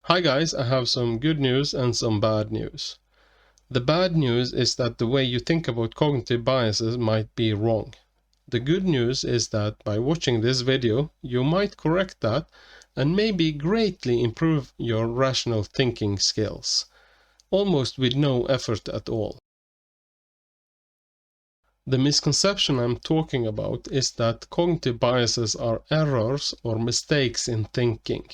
Hi guys, I have some good news and some bad news. The bad news is that the way you think about cognitive biases might be wrong. The good news is that by watching this video, you might correct that and maybe greatly improve your rational thinking skills, almost with no effort at all. The misconception I'm talking about is that cognitive biases are errors or mistakes in thinking.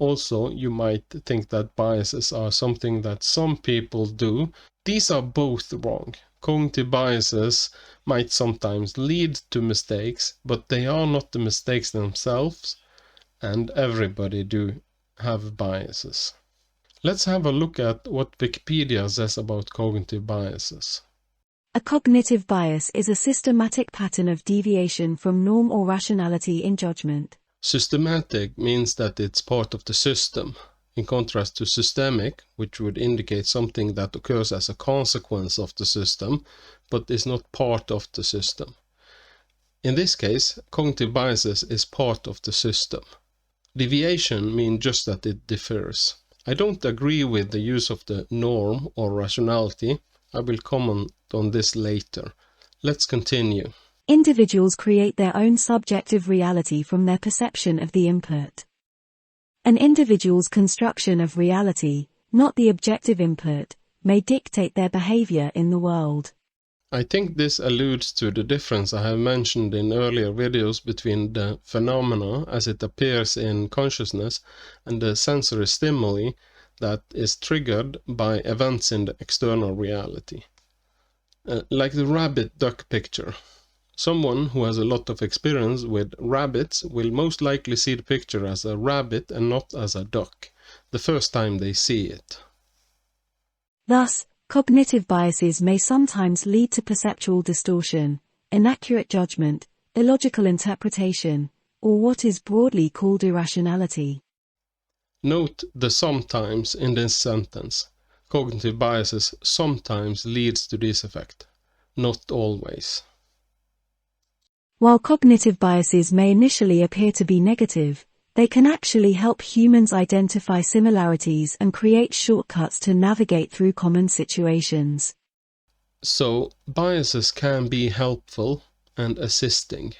Also, you might think that biases are something that some people do. These are both wrong. Cognitive biases might sometimes lead to mistakes, but they are not the mistakes themselves, and everybody do have biases. Let's have a look at what Wikipedia says about cognitive biases. A cognitive bias is a systematic pattern of deviation from norm or rationality in judgment. Systematic means that it's part of the system, in contrast to systemic, which would indicate something that occurs as a consequence of the system, but is not part of the system. In this case, cognitive biases is part of the system. Deviation means just that it differs. I don't agree with the use of the norm or rationality. I will comment on this later. Let's continue. Individuals create their own subjective reality from their perception of the input. An individual's construction of reality, not the objective input, may dictate their behavior in the world. I think this alludes to the difference I have mentioned in earlier videos between the phenomena as it appears in consciousness and the sensory stimuli that is triggered by events in the external reality. Like the rabbit-duck picture. Someone who has a lot of experience with rabbits will most likely see the picture as a rabbit and not as a duck, the first time they see it. Thus, cognitive biases may sometimes lead to perceptual distortion, inaccurate judgment, illogical interpretation, or what is broadly called irrationality. Note the sometimes in this sentence. Cognitive biases sometimes leads to this effect, not always. While cognitive biases may initially appear to be negative, they can actually help humans identify similarities and create shortcuts to navigate through common situations. So, biases can be helpful and assisting.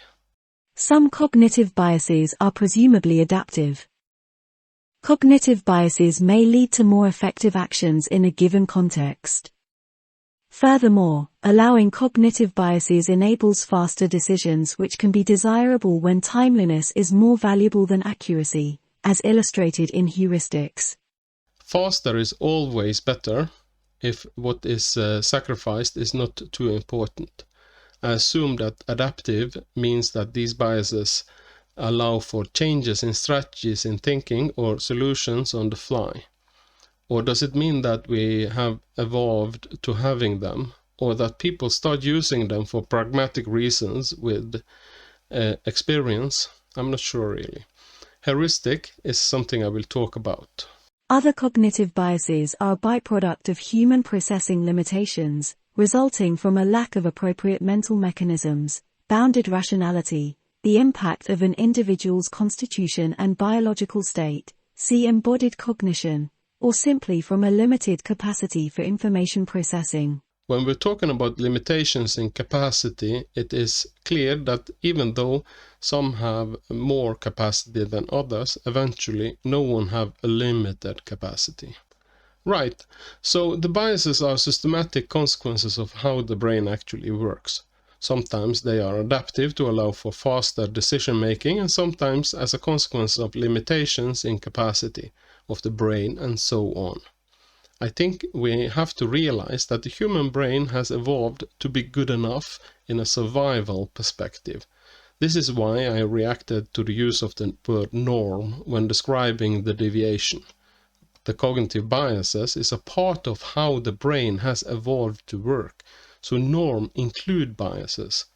Some cognitive biases are presumably adaptive. Cognitive biases may lead to more effective actions in a given context. Furthermore, allowing cognitive biases enables faster decisions which can be desirable when timeliness is more valuable than accuracy, as illustrated in heuristics. Faster is always better if what is sacrificed is not too important. I assume that adaptive means that these biases allow for changes in strategies in thinking or solutions on the fly. Or does it mean that we have evolved to having them, or that people start using them for pragmatic reasons with experience? I'm not sure really. Heuristic is something I will talk about. Other cognitive biases are a byproduct of human processing limitations, resulting from a lack of appropriate mental mechanisms, bounded rationality, the impact of an individual's constitution and biological state, see embodied cognition, or simply from a limited capacity for information processing. When we're talking about limitations in capacity, it is clear that even though some have more capacity than others, eventually no one have a limited capacity. Right, so the biases are systematic consequences of how the brain actually works. Sometimes they are adaptive to allow for faster decision making, and sometimes as a consequence of limitations in capacity of the brain and so on. I think we have to realize that the human brain has evolved to be good enough in a survival perspective. This is why I reacted to the use of the word norm when describing the deviation. The cognitive biases is a part of how the brain has evolved to work. So norm include biases,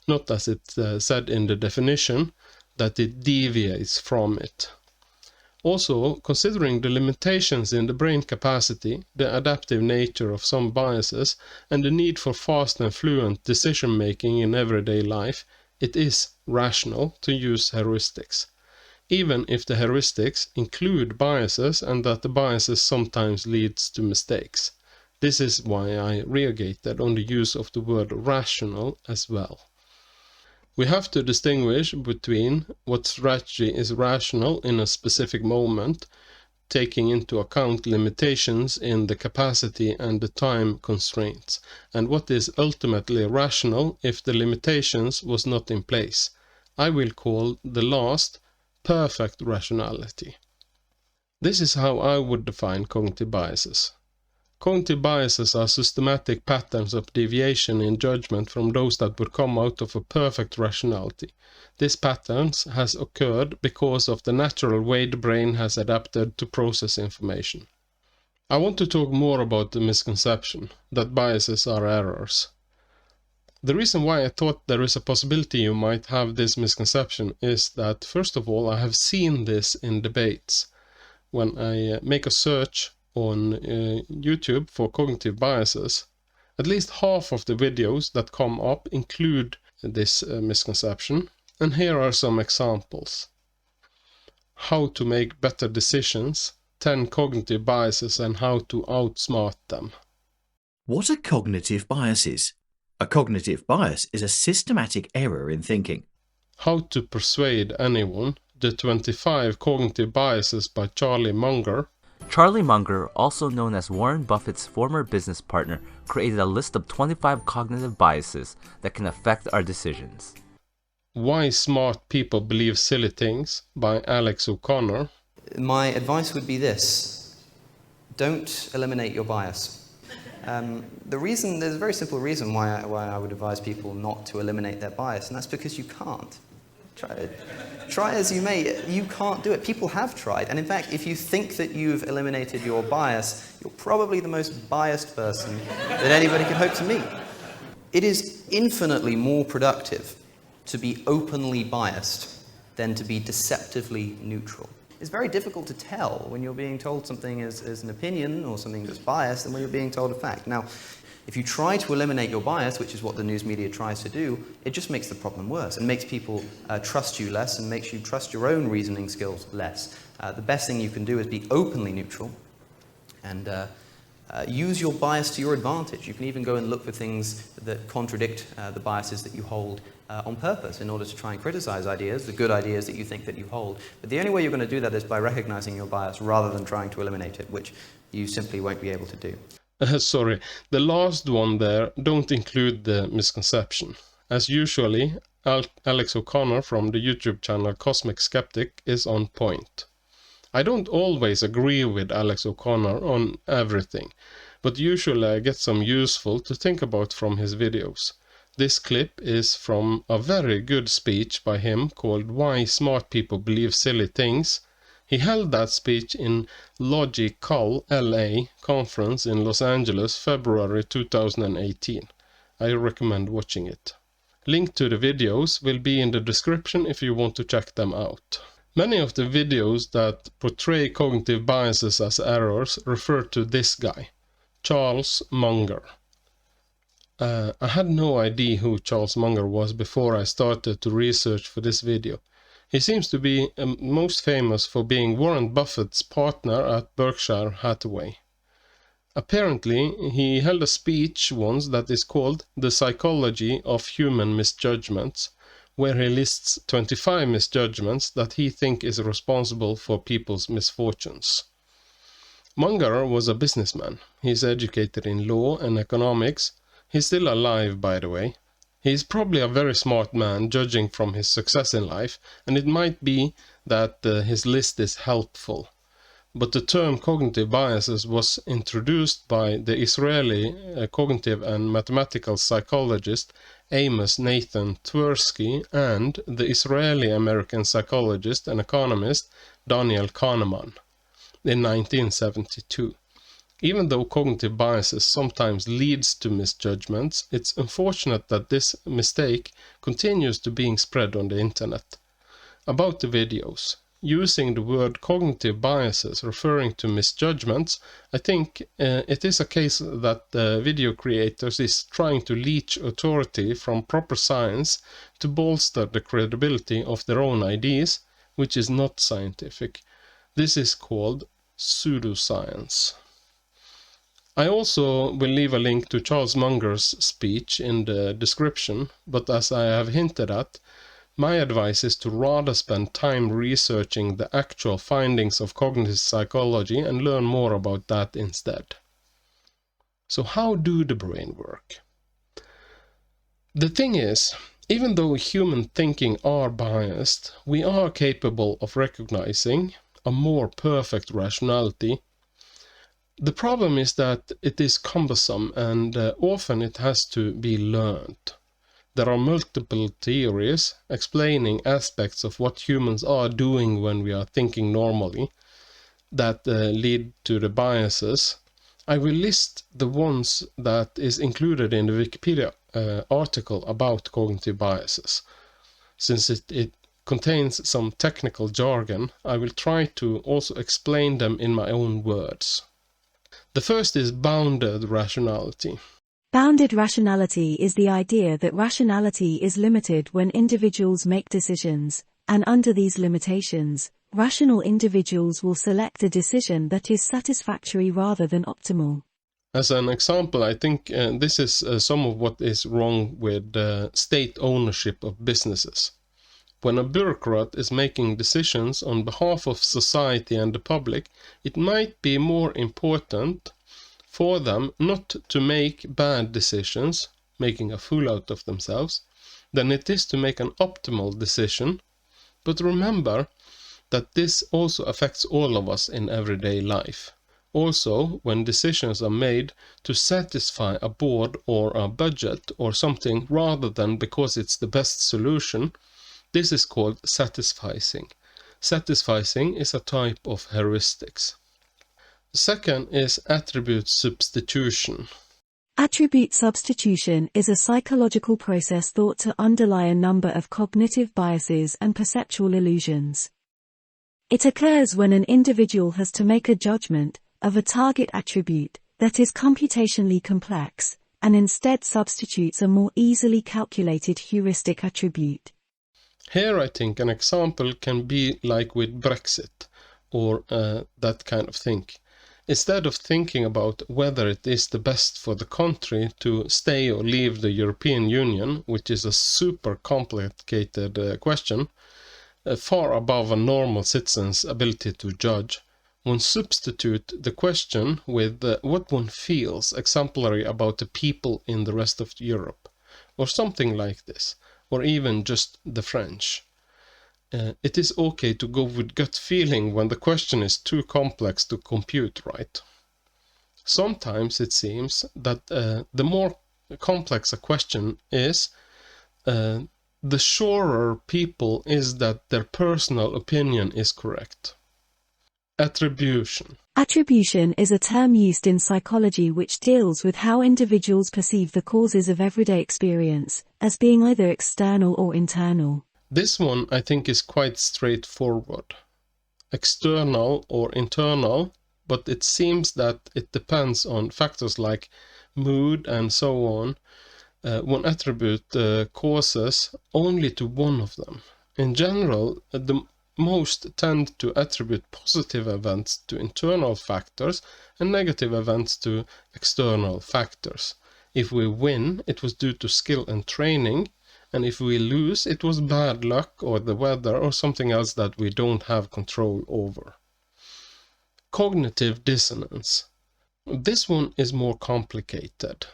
not as it said in the definition, that it deviates from it. Also, considering the limitations in the brain capacity, the adaptive nature of some biases, and the need for fast and fluent decision-making in everyday life, it is rational to use heuristics. even if the heuristics include biases and that the biases sometimes leads to mistakes. This is why I reagated on the use of the word rational as well. We have to distinguish between what strategy is rational in a specific moment, taking into account limitations in the capacity and the time constraints, and what is ultimately rational if the limitations was not in place. I will call the last perfect rationality. This is how I would define cognitive biases. Cognitive biases are systematic patterns of deviation in judgment from those that would come out of a perfect rationality. This pattern has occurred because of the natural way the brain has adapted to process information. I want to talk more about the misconception that biases are errors. The reason why I thought there is a possibility you might have this misconception is that, first of all, I have seen this in debates. When I make a search on YouTube for cognitive biases, at least half of the videos that come up include this misconception, and here are some examples. How to make better decisions, 10 cognitive biases and how to outsmart them. What are cognitive biases? A cognitive bias is a systematic error in thinking. How to persuade anyone, the 25 cognitive biases by Charlie Munger. Charlie Munger, also known as Warren Buffett's former business partner, created a list of 25 cognitive biases that can affect our decisions. Why Smart People Believe Silly Things by Alex O'Connor. My advice would be this: don't eliminate your bias. There's a very simple reason why I would advise people not to eliminate their bias, and that's because you can't. Try as you may, you can't do it. People have tried, and in fact, if you think that you've eliminated your bias, you're probably the most biased person that anybody can hope to meet. It is infinitely more productive to be openly biased than to be deceptively neutral. It's very difficult to tell when you're being told something as an opinion or something that's biased and when you're being told a fact. Now, if you try to eliminate your bias, which is what the news media tries to do, it just makes the problem worse and makes people trust you less and makes you trust your own reasoning skills less. The best thing you can do is be openly neutral and use your bias to your advantage. You can even go and look for things that contradict the biases that you hold on purpose in order to try and criticize ideas, the good ideas that you think that you hold. But the only way you're going to do that is by recognizing your bias rather than trying to eliminate it, which you simply won't be able to do. Sorry, the last one there don't include the misconception. As usually, Alex O'Connor from the YouTube channel Cosmic Skeptic is on point. I don't always agree with Alex O'Connor on everything, but usually I get some useful to think about from his videos. This clip is from a very good speech by him called Why Smart People Believe Silly Things. He held that speech in Logical LA conference in Los Angeles, February 2018. I recommend watching it. Link to the videos will be in the description if you want to check them out. Many of the videos that portray cognitive biases as errors refer to this guy, Charles Munger. I had no idea who Charles Munger was before I started to research for this video. He seems to be most famous for being Warren Buffett's partner at Berkshire Hathaway. Apparently, he held a speech once that is called The Psychology of Human Misjudgments, where he lists 25 misjudgments that he thinks is responsible for people's misfortunes. Munger was a businessman. He's educated in law and economics. He's still alive, by the way. He's probably a very smart man, judging from his success in life, and it might be that his list is helpful. But the term cognitive biases was introduced by the Israeli cognitive and mathematical psychologist Amos Nathan Tversky and the Israeli-American psychologist and economist Daniel Kahneman in 1972. Even though cognitive biases sometimes leads to misjudgments, it's unfortunate that this mistake continues to being spread on the internet. About the videos. Using the word cognitive biases referring to misjudgments, I think it is a case that the video creators is trying to leech authority from proper science to bolster the credibility of their own ideas, which is not scientific. This is called pseudoscience. I also will leave a link to Charles Munger's speech in the description, but as I have hinted at, my advice is to rather spend time researching the actual findings of cognitive psychology and learn more about that instead. So how do the brain work? The thing is, even though human thinking are biased, we are capable of recognizing a more perfect rationality. The problem is that it is cumbersome and often it has to be learned. There are multiple theories explaining aspects of what humans are doing when we are thinking normally that lead to the biases. I will list the ones that is included in the Wikipedia article about cognitive biases. Since it contains some technical jargon, I will try to also explain them in my own words. The first is bounded rationality. Bounded rationality is the idea that rationality is limited when individuals make decisions, and under these limitations, rational individuals will select a decision that is satisfactory rather than optimal. As an example, I think this is some of what is wrong with state ownership of businesses. When a bureaucrat is making decisions on behalf of society and the public, it might be more important for them not to make bad decisions, making a fool out of themselves, than it is to make an optimal decision. But remember that this also affects all of us in everyday life. Also, when decisions are made to satisfy a board or a budget or something rather than because it's the best solution, this is called satisficing. Satisficing is a type of heuristics. The second is attribute substitution. Attribute substitution is a psychological process thought to underlie a number of cognitive biases and perceptual illusions. It occurs when an individual has to make a judgment of a target attribute that is computationally complex, and instead substitutes a more easily calculated heuristic attribute. Here I think an example can be like with Brexit, or that kind of thing. Instead of thinking about whether it is the best for the country to stay or leave the European Union, which is a super complicated question, far above a normal citizen's ability to judge, one substitute the question with what one feels exemplary about the people in the rest of Europe, or something like this, or even just the French. It is okay to go with gut feeling when the question is too complex to compute, right? Sometimes it seems that the more complex a question is, the surer people is that their personal opinion is correct. Attribution. Attribution is a term used in psychology which deals with how individuals perceive the causes of everyday experience as being either external or internal. This one I think is quite straightforward. External or internal, but it seems that it depends on factors like mood and so on. One attribute causes only to one of them. In general, the most tend to attribute positive events to internal factors and negative events to external factors. If we win, it was due to skill and training, and if we lose, it was bad luck or the weather or something else that we don't have control over. Cognitive dissonance. This one is more complicated.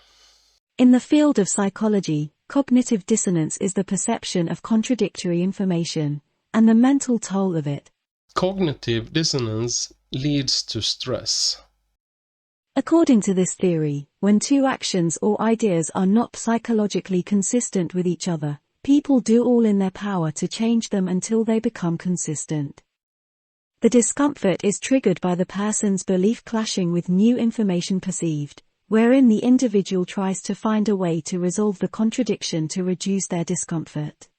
In the field of psychology, cognitive dissonance is the perception of contradictory information and the mental toll of it. Cognitive dissonance leads to stress. According to this theory, when two actions or ideas are not psychologically consistent with each other, people do all in their power to change them until they become consistent. The discomfort is triggered by the person's belief clashing with new information perceived, wherein the individual tries to find a way to resolve the contradiction to reduce their discomfort.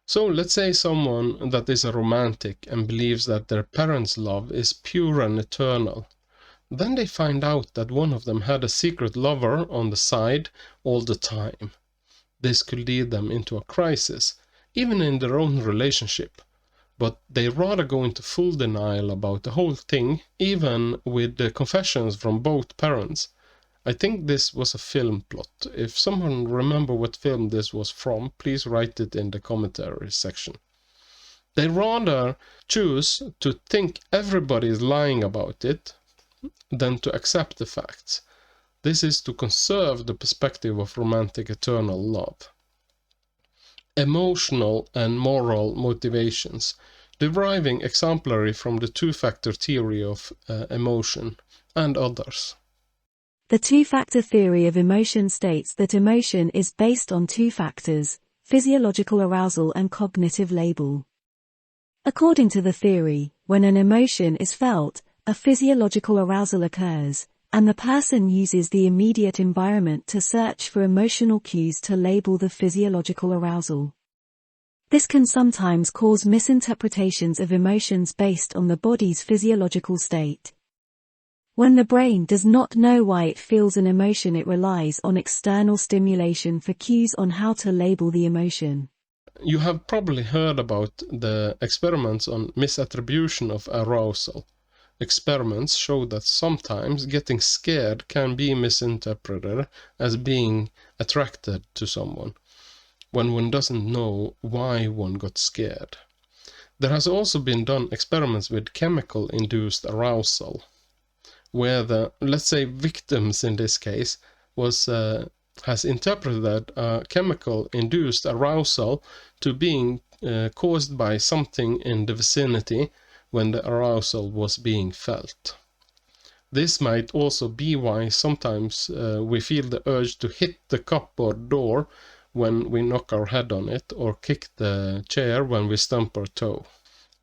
So let's say someone that is a romantic and believes that their parents' love is pure and eternal. Then they find out that one of them had a secret lover on the side all the time. This could lead them into a crisis, even in their own relationship. but they rather go into full denial about the whole thing, even with the confessions from both parents. I think this was a film plot. If someone remember what film this was from, please write it in the commentary section. They rather choose to think everybody is lying about it than to accept the facts. This is to conserve the perspective of romantic eternal love. Emotional and moral motivations, deriving exemplary from the two-factor theory of emotion and others. The two-factor theory of emotion states that emotion is based on two factors, physiological arousal and cognitive label. According to the theory, when an emotion is felt, a physiological arousal occurs, and the person uses the immediate environment to search for emotional cues to label the physiological arousal. This can sometimes cause misinterpretations of emotions based on the body's physiological state. When the brain does not know why it feels an emotion, it relies on external stimulation for cues on how to label the emotion. You have probably heard about the experiments on misattribution of arousal. Experiments show that sometimes getting scared can be misinterpreted as being attracted to someone, when one doesn't know why one got scared. There has also been done experiments with chemical-induced arousal, where the, let's say, victims in this case has interpreted chemical-induced arousal to being caused by something in the vicinity when the arousal was being felt. This might also be why sometimes we feel the urge to hit the cupboard door when we knock our head on it, or kick the chair when we stump our toe.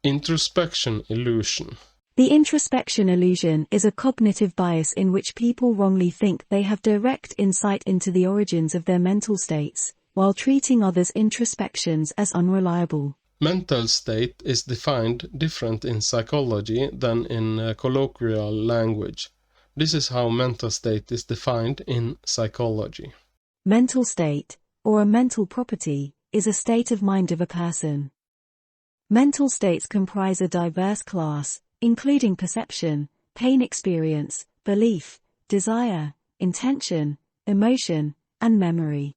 Introspection illusion. The introspection illusion is a cognitive bias in which people wrongly think they have direct insight into the origins of their mental states, while treating others' introspections as unreliable. Mental state is defined different in psychology than in colloquial language. This is how mental state is defined in psychology. Mental state, or a mental property, is a state of mind of a person. Mental states comprise a diverse class, including perception, pain experience, belief, desire, intention, emotion, and memory.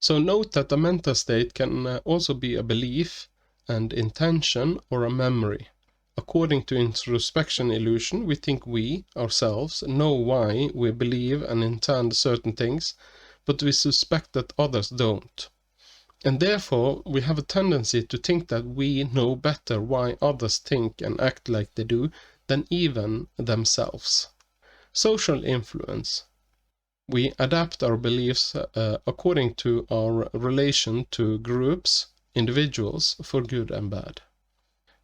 So note that a mental state can also be a belief, and intention, or a memory. According to introspection illusion, we think we, ourselves, know why we believe and intend certain things, but we suspect that others don't. And therefore, we have a tendency to think that we know better why others think and act like they do than even themselves. Social influence. We adapt our beliefs according to our relation to groups, individuals, for good and bad.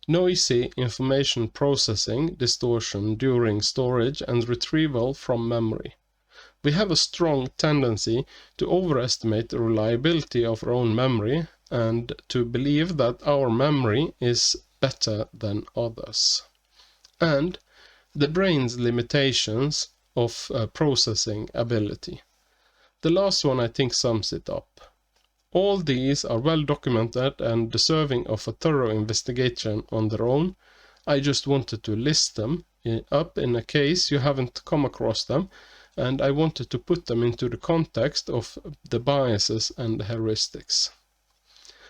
Noisy information processing distortion during storage and retrieval from memory. We have a strong tendency to overestimate the reliability of our own memory and to believe that our memory is better than others. And the brain's limitations of processing ability. The last one I think sums it up. All these are well documented and deserving of a thorough investigation on their own. I just wanted to list them up in a case you haven't come across them, and I wanted to put them into the context of the biases and the heuristics.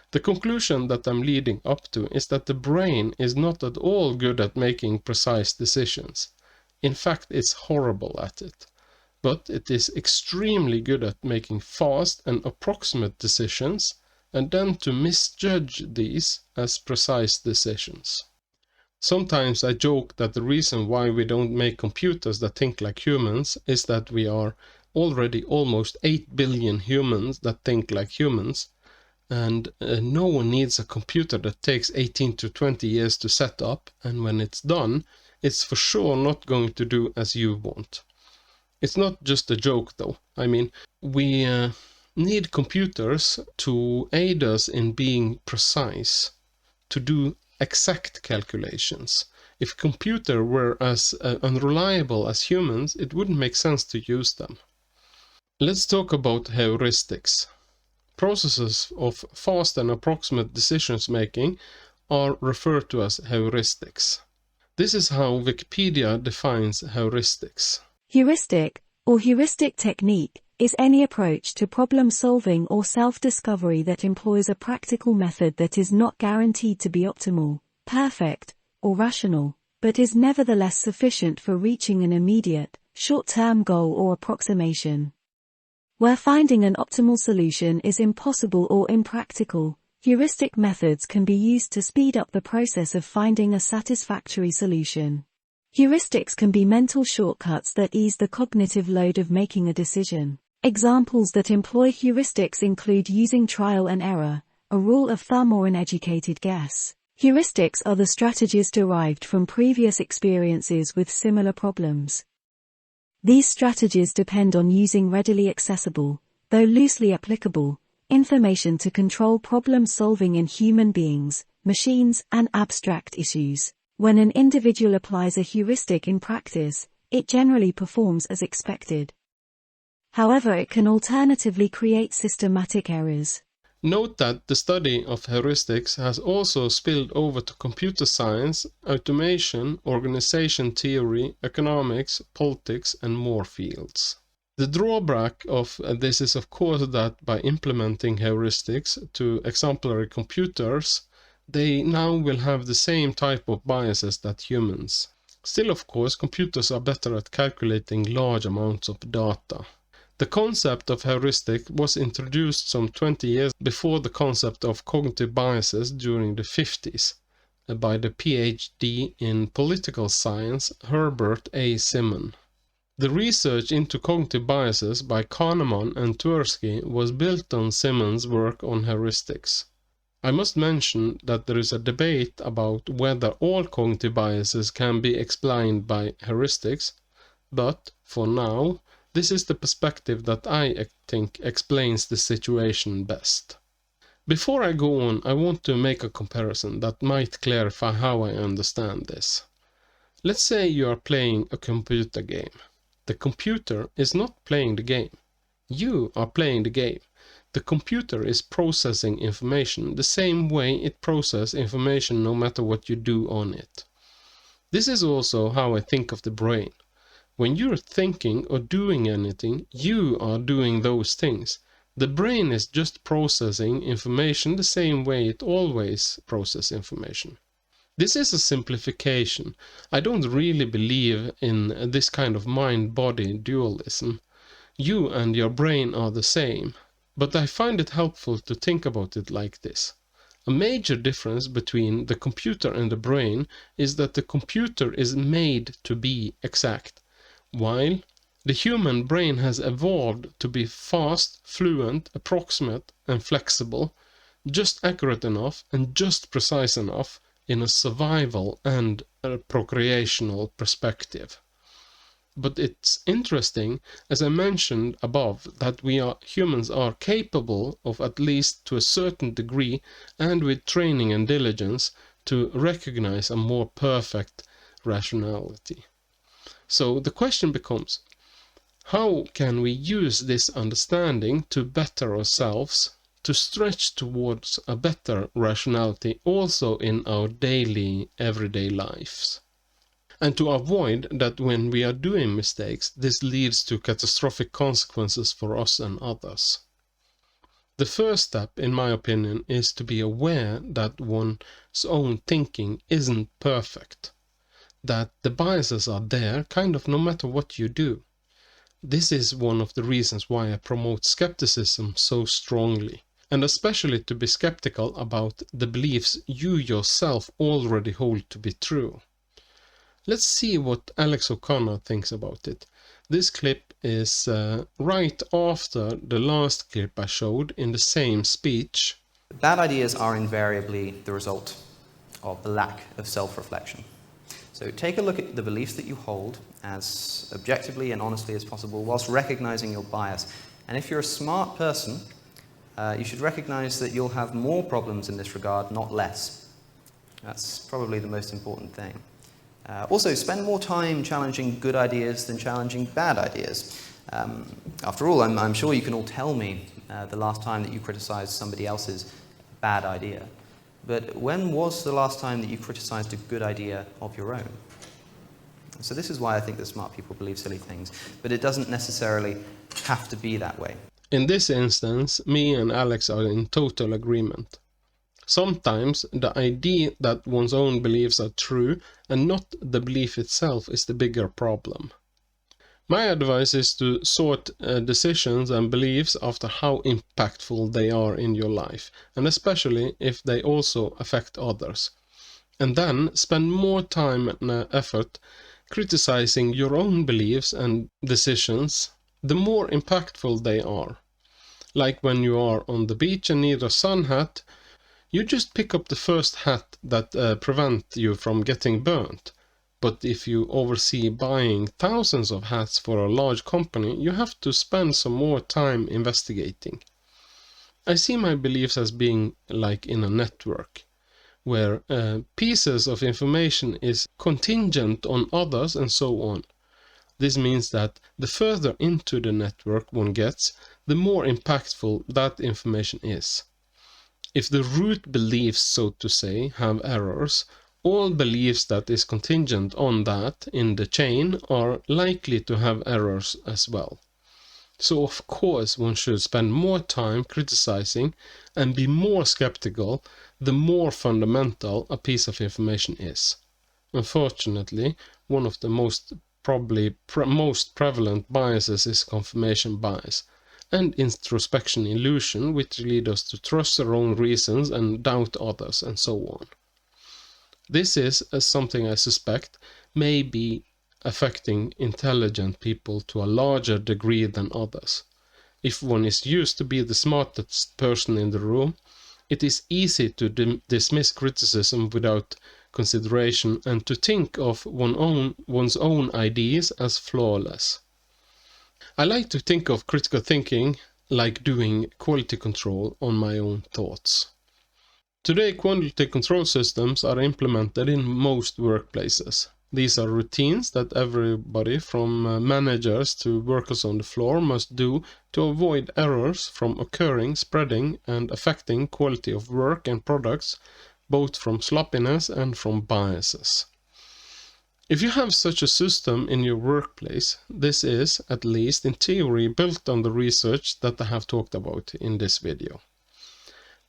The conclusion that I'm leading up to is that the brain is not at all good at making precise decisions. In fact, it's horrible at it. But it is extremely good at making fast and approximate decisions, and then to misjudge these as precise decisions. Sometimes I joke that the reason why we don't make computers that think like humans is that we are already almost 8 billion humans that think like humans, and no one needs a computer that takes 18 to 20 years to set up, and when it's done, it's for sure not going to do as you want. It's not just a joke though. I mean, we need computers to aid us in being precise, to do exact calculations. If a computer were as unreliable as humans, it wouldn't make sense to use them. Let's talk about heuristics. Processes of fast and approximate decisions making are referred to as heuristics. This is how Wikipedia defines heuristics. Heuristic, or heuristic technique, is any approach to problem-solving or self-discovery that employs a practical method that is not guaranteed to be optimal, perfect, or rational, but is nevertheless sufficient for reaching an immediate, short-term goal or approximation. Where finding an optimal solution is impossible or impractical, heuristic methods can be used to speed up the process of finding a satisfactory solution. Heuristics can be mental shortcuts that ease the cognitive load of making a decision. Examples that employ heuristics include using trial and error, a rule of thumb or an educated guess. Heuristics are the strategies derived from previous experiences with similar problems. These strategies depend on using readily accessible, though loosely applicable, information to control problem solving in human beings, machines, and abstract issues. When an individual applies a heuristic in practice, it generally performs as expected. However, it can alternatively create systematic errors. Note that the study of heuristics has also spilled over to computer science, automation, organization theory, economics, politics, and more fields. The drawback of this is of course that by implementing heuristics to exemplary computers, they now will have the same type of biases that humans. Still, of course, computers are better at calculating large amounts of data. The concept of heuristic was introduced some 20 years before the concept of cognitive biases during the 50s by the PhD in political science Herbert A. Simon. The research into cognitive biases by Kahneman and Tversky was built on Simon's work on heuristics. I must mention that there is a debate about whether all cognitive biases can be explained by heuristics, but for now, this is the perspective that I think explains the situation best. Before I go on, I want to make a comparison that might clarify how I understand this. Let's say you are playing a computer game. The computer is not playing the game. You are playing the game. The computer is processing information the same way it processes information no matter what you do on it. This is also how I think of the brain. When you're thinking or doing anything, you are doing those things. The brain is just processing information the same way it always processes information. This is a simplification. I don't really believe in this kind of mind-body dualism. You and your brain are the same, but I find it helpful to think about it like this. A major difference between the computer and the brain is that the computer is made to be exact, while the human brain has evolved to be fast, fluent, approximate, and flexible, just accurate enough and just precise enough in a survival and a procreational perspective. But it's interesting, as I mentioned above, that humans are capable of, at least to a certain degree, and with training and diligence, to recognize a more perfect rationality. So the question becomes, how can we use this understanding to better ourselves, to stretch towards a better rationality also in our daily, everyday lives? And to avoid that when we are doing mistakes, this leads to catastrophic consequences for us and others. The first step, in my opinion, is to be aware that one's own thinking isn't perfect. That the biases are there kind of no matter what you do. This is one of the reasons why I promote skepticism so strongly, and especially to be skeptical about the beliefs you yourself already hold to be true. Let's see what Alex O'Connor thinks about it. This clip is right after the last clip I showed in the same speech. Bad ideas are invariably the result of the lack of self-reflection. So take a look at the beliefs that you hold as objectively and honestly as possible whilst recognizing your bias. And if you're a smart person, you should recognize that you'll have more problems in this regard, not less. That's probably the most important thing. Also, spend more time challenging good ideas than challenging bad ideas. After all, I'm sure you can all tell me the last time that you criticized somebody else's bad idea. But when was the last time that you criticized a good idea of your own? So this is why I think that smart people believe silly things, but it doesn't necessarily have to be that way. In this instance, me and Alex are in total agreement. Sometimes the idea that one's own beliefs are true and not the belief itself is the bigger problem. My advice is to sort decisions and beliefs after how impactful they are in your life, and especially if they also affect others. And then spend more time and effort criticizing your own beliefs and decisions, the more impactful they are. Like when you are on the beach and need a sun hat, you just pick up the first hat that prevents you from getting burnt. But if you oversee buying thousands of hats for a large company, you have to spend some more time investigating. I see my beliefs as being like in a network, where pieces of information is contingent on others and so on. This means that the further into the network one gets, the more impactful that information is. If the root beliefs, so to say, have errors, all beliefs that is contingent on that in the chain are likely to have errors as well. So of course one should spend more time criticizing and be more skeptical the more fundamental a piece of information is. Unfortunately, one of the most prevalent biases is confirmation bias and introspection illusion, which lead us to trust our own reasons and doubt others and so on. This is something I suspect may be affecting intelligent people to a larger degree than others. If one is used to be the smartest person in the room, it is easy to dismiss criticism without consideration and to think of one's own ideas as flawless. I like to think of critical thinking like doing quality control on my own thoughts. Today, quality control systems are implemented in most workplaces. These are routines that everybody from managers to workers on the floor must do to avoid errors from occurring, spreading, and affecting quality of work and products, both from sloppiness and from biases. If you have such a system in your workplace, this is, at least in theory, built on the research that I have talked about in this video.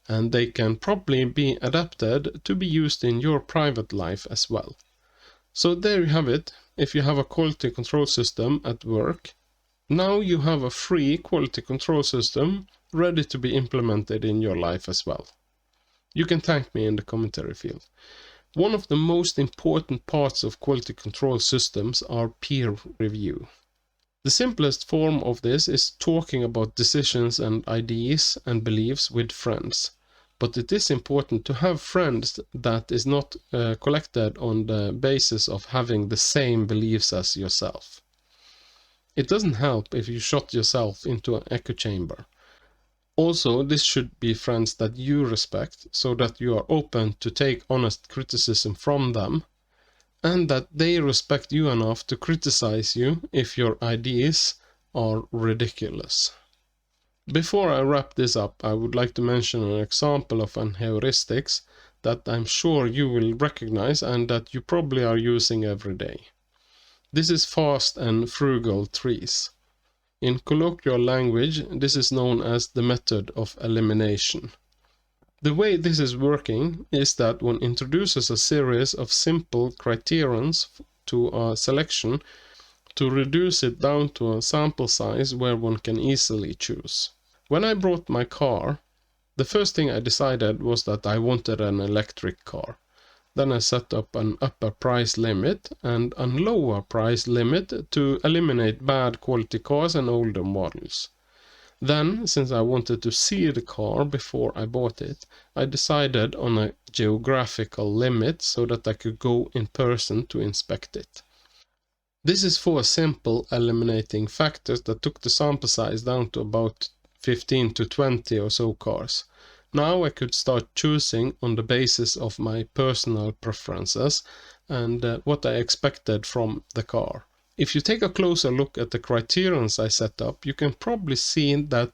And they can probably be adapted to be used in your private life as well. So there you have it. If you have a quality control system at work, now you have a free quality control system ready to be implemented in your life as well. You can thank me in the commentary field. One of the most important parts of quality control systems are peer review. The simplest form of this is talking about decisions and ideas and beliefs with friends. But it is important to have friends that is not collected on the basis of having the same beliefs as yourself. It doesn't help if you shut yourself into an echo chamber. Also, this should be friends that you respect, so that you are open to take honest criticism from them, and that they respect you enough to criticize you if your ideas are ridiculous. Before I wrap this up, I would like to mention an example of an heuristics that I'm sure you will recognize and that you probably are using every day. This is fast and frugal trees. In colloquial language, this is known as the method of elimination. The way this is working is that one introduces a series of simple criterions to a selection to reduce it down to a sample size where one can easily choose. When I bought my car, the first thing I decided was that I wanted an electric car. Then I set up an upper price limit and a lower price limit to eliminate bad quality cars and older models. Then, since I wanted to see the car before I bought it, I decided on a geographical limit so that I could go in person to inspect it. This is for simple eliminating factors that took the sample size down to about 15 to 20 or so cars. Now I could start choosing on the basis of my personal preferences and what I expected from the car. If you take a closer look at the criterions I set up, you can probably see that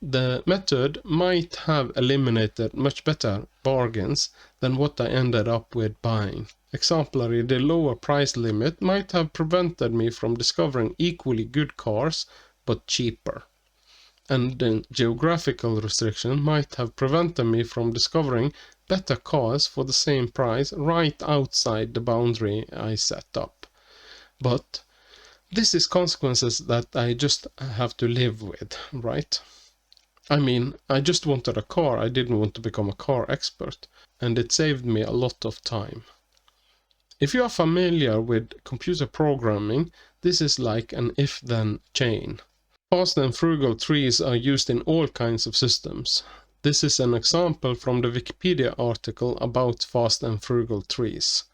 the method might have eliminated much better bargains than what I ended up with buying. Exemplary, the lower price limit might have prevented me from discovering equally good cars, but cheaper. And the geographical restriction might have prevented me from discovering better cars for the same price right outside the boundary I set up. But this is consequences that I just have to live with, right? I mean, I just wanted a car, I didn't want to become a car expert, and it saved me a lot of time. If you are familiar with computer programming, this is like an if-then chain. Fast and frugal trees are used in all kinds of systems. This is an example from the Wikipedia article about fast and frugal trees,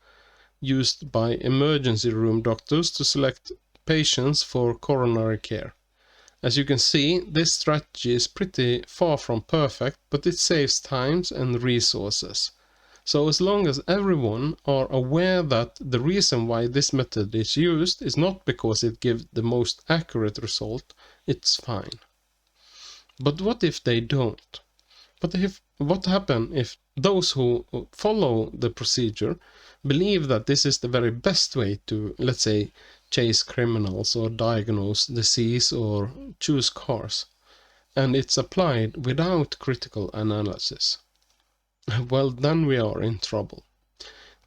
used by emergency room doctors to select patients for coronary care. As you can see, this strategy is pretty far from perfect, but it saves time and resources. So as long as everyone are aware that the reason why this method is used is not because it gives the most accurate result, it's fine. But what if they don't? What happens if those who follow the procedure believe that this is the very best way to, let's say, chase criminals or diagnose disease or choose cars, and it's applied without critical analysis? Well, then we are in trouble.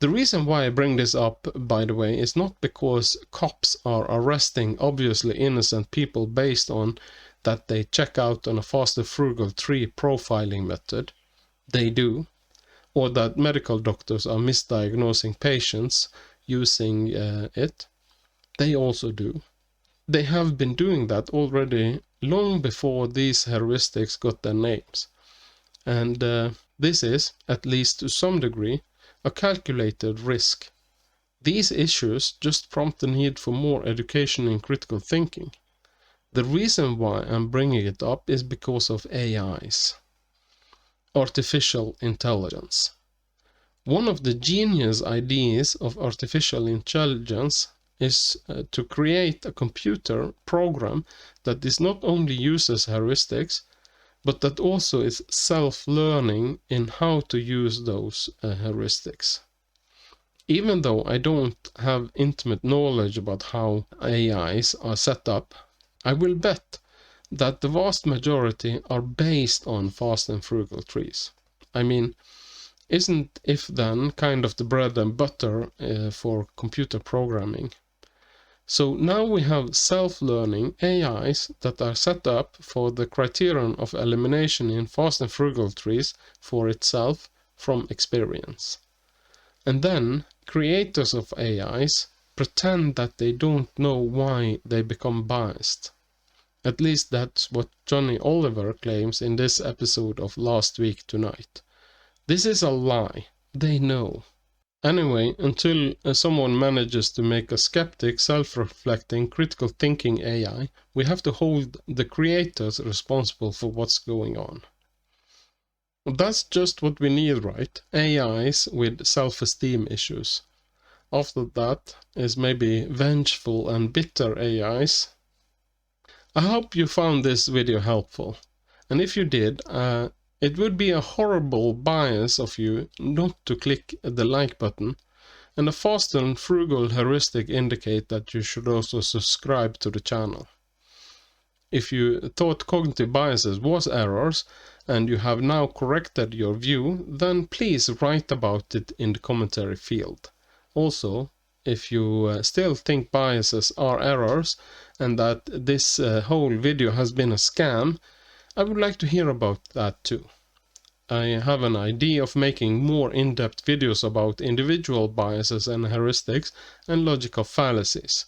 The reason why I bring this up, by the way, is not because cops are arresting obviously innocent people based on that they check out on a fast and frugal tree profiling method. They do. Or that medical doctors are misdiagnosing patients using it. They also do. They have been doing that already long before these heuristics got their names. And this is, at least to some degree, a calculated risk. These issues just prompt the need for more education in critical thinking. The reason why I'm bringing it up is because of AIs, artificial intelligence. One of the genius ideas of artificial intelligence is to create a computer program that is not only uses heuristics, but that also is self-learning in how to use those heuristics. Even though I don't have intimate knowledge about how AIs are set up, I will bet that the vast majority are based on fast and frugal trees. I mean, isn't if-then kind of the bread and butter for computer programming? So now we have self-learning AIs that are set up for the criterion of elimination in fast and frugal trees for itself from experience. And then creators of AIs pretend that they don't know why they become biased. At least that's what Johnny Oliver claims in this episode of Last Week Tonight. This is a lie. They know. Anyway, until someone manages to make a skeptic, self-reflecting, critical thinking AI, we have to hold the creators responsible for what's going on. That's just what we need, right? AIs with self-esteem issues. After that is maybe vengeful and bitter AIs. I hope you found this video helpful. And if you did, it would be a horrible bias of you not to click the like button, and a fast and frugal heuristic indicate that you should also subscribe to the channel. If you thought cognitive biases was errors, and you have now corrected your view, then please write about it in the commentary field. Also, if you still think biases are errors, and that this whole video has been a scam, I would like to hear about that too. I have an idea of making more in-depth videos about individual biases and heuristics and logical fallacies.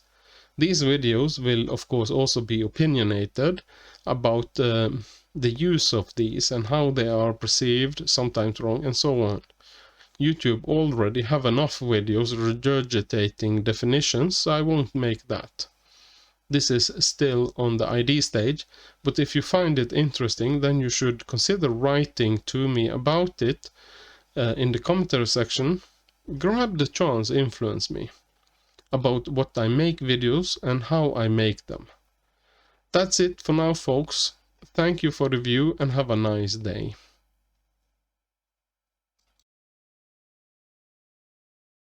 These videos will of course also be opinionated about the use of these and how they are perceived, sometimes wrong, and so on. YouTube already have enough videos regurgitating definitions, so I won't make that. This is still on the ID stage, but if you find it interesting, then you should consider writing to me about it in the commentary section. Grab the chance, influence me about what I make videos and how I make them. That's it for now, folks. Thank you for the view and have a nice day.